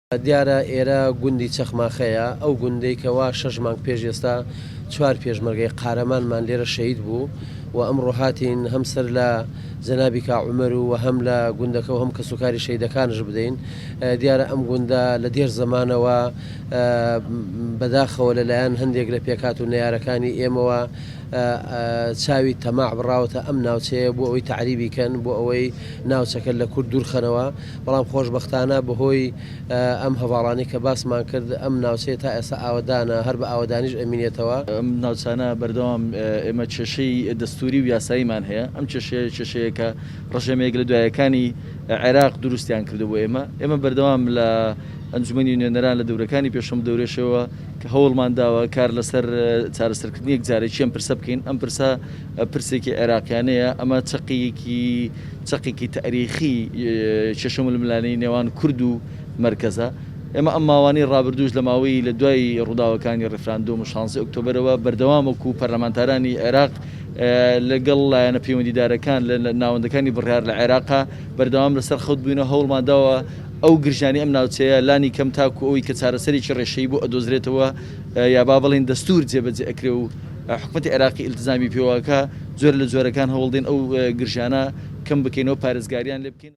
دیارە ئێرە گوندی چەخماخەیە ئەو گوندەی کەوا 6 مانگ پێش ئێستا 4 پێشمەرگەی قارەمانمان لێرە شەهید بوو و ئەمڕۆ هاتین هەم سەر لە جەنابی کاعومەر و هەم لە گوندەکە و هەم کە سوکاری شەیدەکانش بدەین. دیارە ئەم گوندە لە دێر زەمانەوە بەداخەوە لەلایەن هەندێک لە پێکات و نەیارەکانی ئێمەوە چاوی تەماع بڕاوەتە ئەم ناوچەیە بۆ ئەوەی تعریبی کەن بۆ ئەوەی ناوچەکە لە کورد دوورخەنەوە، بەڵام خۆشبەختانە بەهۆی ئەم هەواڵانی کە باسمان کرد ئەم ناوچەیە تا ئێستا ئاوەدانە، هەر بە ئاوەدانیش ئەمینێتەوە. ئەم ناوچانە بەردەوام ئێمە کێشەی دەستوری و یاساییمان هەیە. ئەم کێشەیە کە ڕژێمێک لە دوایەکانی عێراق دروستیان کردو بۆ ئێمە بەردەوام لە ئەنجومەنی نوێنەران لە دەورەکانی پێشەم دەورێشەوە کە هەوڵمان داوە کار لەسەر چارەسەرکردنی یەک جارێکی ئەم پرسە بکەین. ئەم پرسە پرسێکی عێراقیانەیە، ئەمە چەقێکی تاریخی کێشە ململانەی نێوان کورد و مەرکەزە. ئێمە ئەم ماوانەی ڕابردوش لە ماوەی لە دوای ڕووداوەکانی ڕێفراندۆم و 16 ئۆکتۆبرەوە بەردەوام وەکو پەرلەمانتارانی عێراق لەگەڵ لایەنە پەیوەندیدارەکان لە ناوەندەکانی بڕیار لە عێراقا بەردەوام لەسەر خەوت بووینە، هەوڵمانداوە ئەو گرژانی ئەم ناوچەیە لانی کەم تاکو ئەوی کە چارەسەرێکی ڕێشەی بۆ ئەدۆزرێتەوە، یا با بڵین دەستور جێبەجێ ئەکرێ و حکومەتی عێراقی ئیلتزامی پێوەکە زۆر لە جۆرەکان هەوڵدێن ئەو گرژانە کەم بکەینەوە، پارێزگاریان لێ بکەین.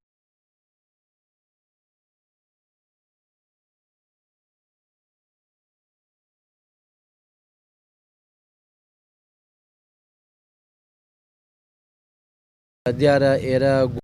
دیارە ئێرە